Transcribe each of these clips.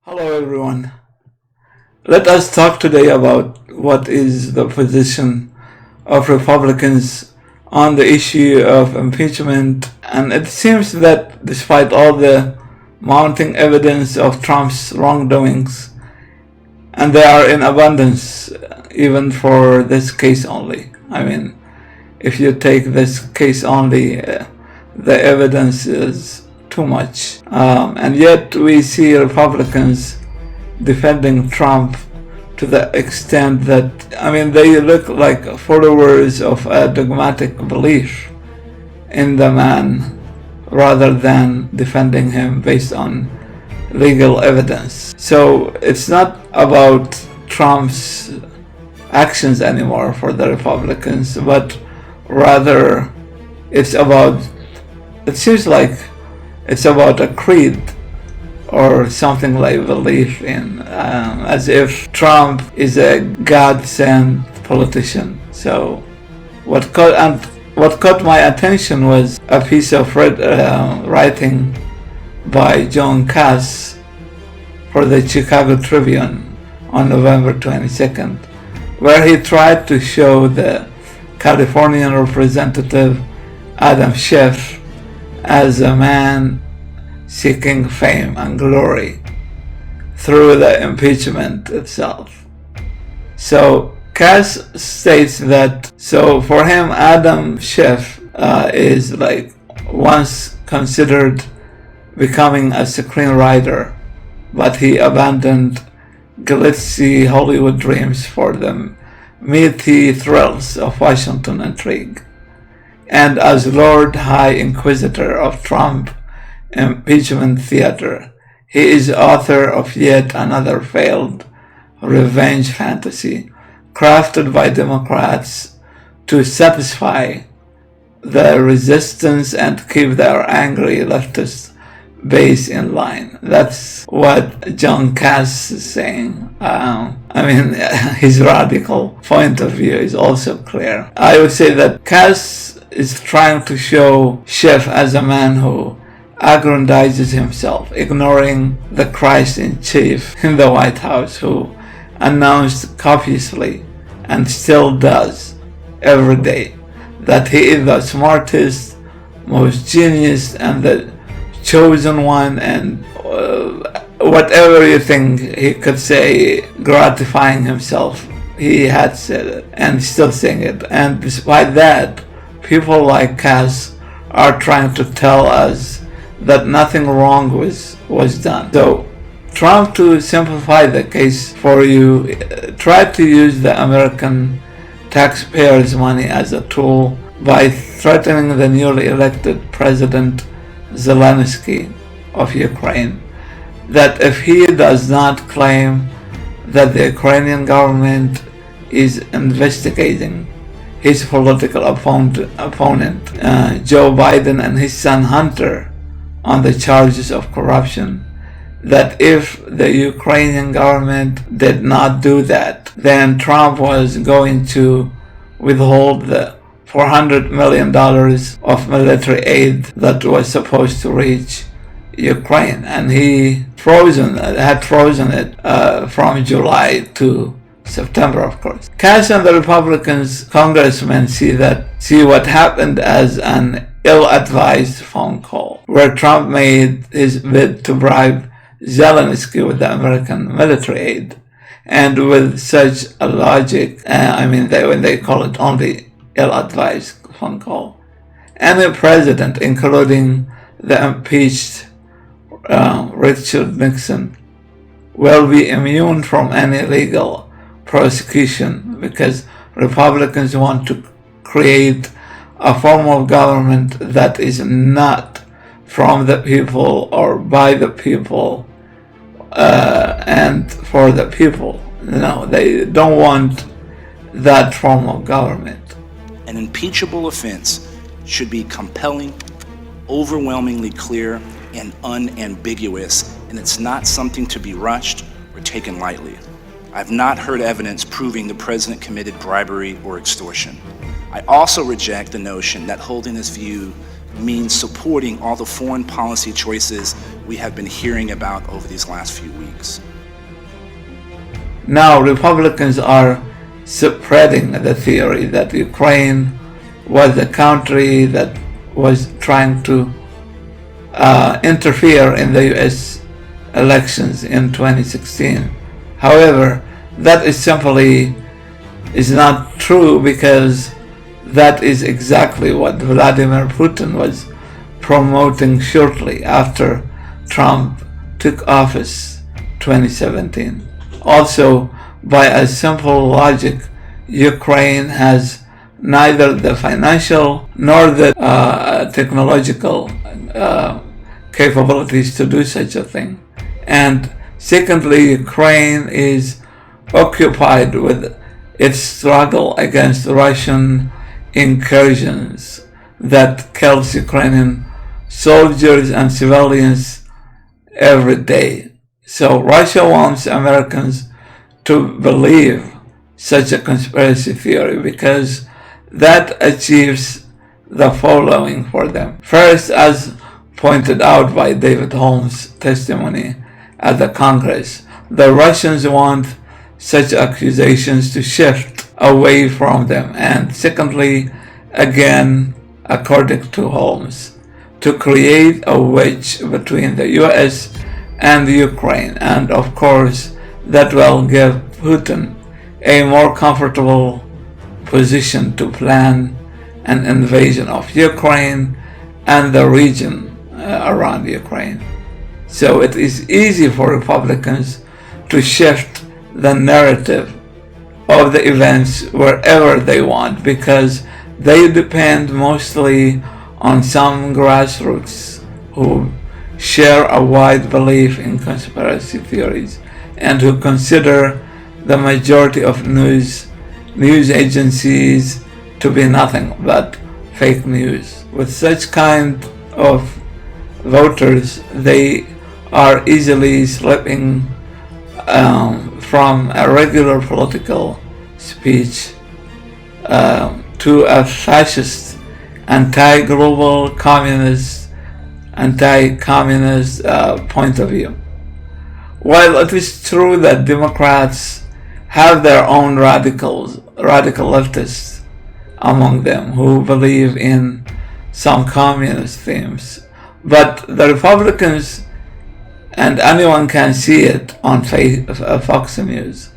Hello everyone. Let us talk today about what is the position of Republicans on the issue of impeachment. And it seems that despite all the mounting evidence of Trump's wrongdoings, and they are in abundance even for this case only. I mean, if you take this case only, the evidence is too much. And yet we see Republicans defending Trump to the extent that, I mean, they look like followers of a dogmatic belief in the man rather than defending him based on legal evidence. So it's not about Trump's actions anymore for the Republicans, but rather it seems like it's about a creed or something like belief in, as if Trump is a God-sent politician. So what caught my attention was a piece of writing by John Cass for the Chicago Tribune on November 22nd, where he tried to show the Californian representative Adam Schiff as a man seeking fame and glory through the impeachment itself. So Cass states that, so for him, Adam Schiff is like once considered becoming a screenwriter, but he abandoned glitzy Hollywood dreams for the meaty thrills of Washington intrigue. And as Lord High Inquisitor of Trump impeachment theater, he is author of yet another failed revenge fantasy crafted by Democrats to satisfy the resistance and keep their angry leftist base in line. That's what John Cass is saying. I mean, his radical point of view is also clear. I would say that Cass is trying to show Schiff as a man who aggrandizes himself, ignoring the Christ in chief in the White House, who announced copiously and still does every day that he is the smartest, most genius, and the chosen one, and whatever you think he could say, gratifying himself, he had said it and still saying it. And despite that, people like Cass are trying to tell us that nothing wrong was done. So Trump, to simplify the case for you, tried to use the American taxpayers' money as a tool by threatening the newly elected President Zelensky of Ukraine that if he does not claim that the Ukrainian government is investigating his political opponent, Joe Biden, and his son Hunter on the charges of corruption, that if the Ukrainian government did not do that, then Trump was going to withhold the $400 million of military aid that was supposed to reach Ukraine, and he had frozen it from July to September, of course. Cass and the Republicans congressmen see what happened as an ill-advised phone call, where Trump made his bid to bribe Zelensky with the American military aid, and with such a logic, when they call it only ill-advised phone call, any president, including the impeached Richard Nixon, will be immune from any legal prosecution because Republicans want to create a form of government that is not from the people or by the people and for the people. No, they don't want that form of government. An impeachable offense should be compelling, overwhelmingly clear, and unambiguous, and it's not something to be rushed or taken lightly. I've not heard evidence proving the president committed bribery or extortion. I also reject the notion that holding this view means supporting all the foreign policy choices we have been hearing about over these last few weeks. politics. Now, Republicans are spreading the theory that Ukraine was the country that was trying to interfere in the US elections in 2016. However, that is not true, because that is exactly what Vladimir Putin was promoting shortly after Trump took office 2017. Also, by a simple logic, Ukraine has neither the financial nor the technological capabilities to do such a thing. And secondly, Ukraine is occupied with its struggle against Russian incursions that kills Ukrainian soldiers and civilians every day. So Russia wants Americans to believe such a conspiracy theory, because that achieves the following for them. First, as pointed out by David Holmes' testimony at the Congress, the Russians want such accusations to shift away from them. And secondly, again, according to Holmes, to create a wedge between the US and Ukraine. And of course, that will give Putin a more comfortable position to plan an invasion of Ukraine and the region around Ukraine. So it is easy for Republicans to shift the narrative of the events wherever they want, because they depend mostly on some grassroots who share a wide belief in conspiracy theories and who consider the majority of news agencies to be nothing but fake news. With such kind of voters, they are easily slipping from a regular political speech to a fascist, anti-global, anti-communist point of view. While it is true that Democrats have their own radical leftists among them who believe in some communist themes, but the Republicans, and anyone can see it on Fox News,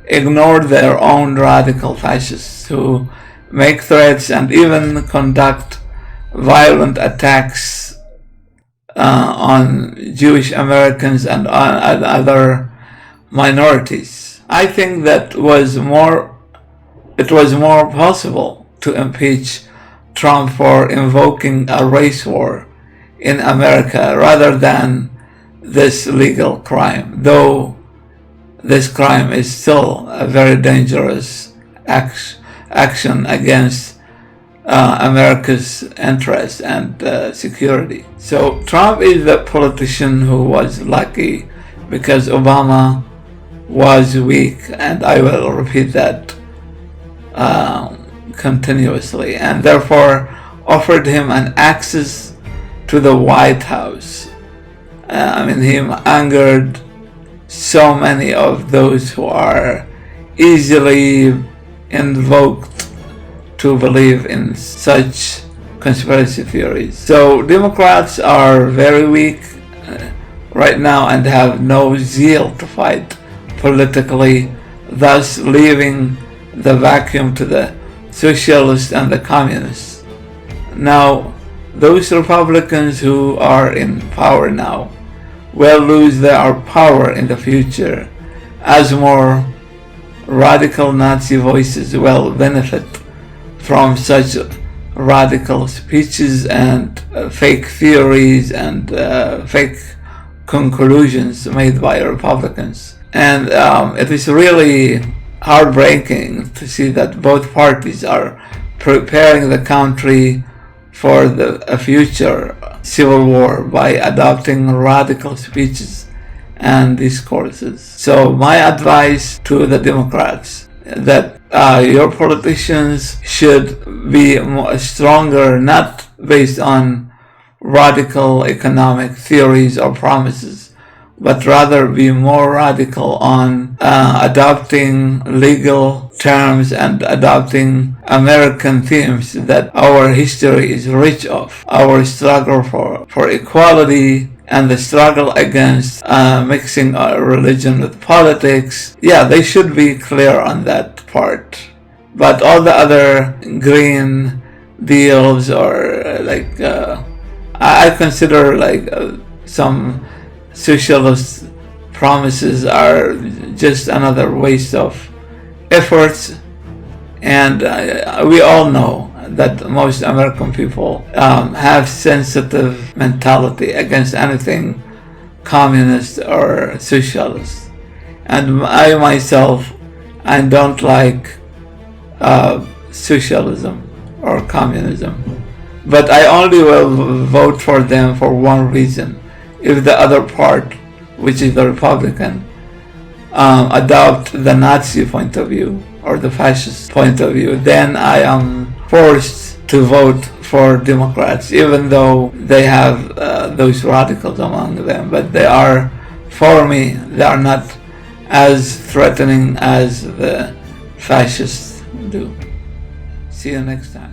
ignore their own radical fascists who make threats and even conduct violent attacks on Jewish Americans and on other minorities. I think that it was more possible to impeach Trump for invoking a race war in America rather than this legal crime, though this crime is still a very dangerous action against America's interests and security. So Trump is the politician who was lucky because Obama was weak, and I will repeat that continuously, and therefore offered him an access to the White House. He angered so many of those who are easily invoked to believe in such conspiracy theories. So Democrats are very weak right now and have no zeal to fight politically, thus leaving the vacuum to the socialists and the communists. Now, those Republicans who are in power now will lose their power in the future, as more radical Nazi voices will benefit from such radical speeches and fake theories and fake conclusions made by Republicans. And it is really heartbreaking to see that both parties are preparing the country for a future civil war by adopting radical speeches and discourses. So my advice to the Democrats, that your politicians should be stronger, not based on radical economic theories or promises, but rather be more radical on adopting legal terms and adopting American themes that our history is rich of. Our struggle for equality and the struggle against mixing religion with politics. Yeah, they should be clear on that part. But all the other green deals or I consider some socialist promises are just another waste of efforts, and we all know that most American people have sensitive mentality against anything communist or socialist, and I myself, I don't like socialism or communism, but I only will vote for them for one reason: if the other part, which is the Republican, adopt the Nazi point of view or the fascist point of view, then I am forced to vote for Democrats, even though they have those radicals among them. But they are, for me, they are not as threatening as the fascists do. See you next time.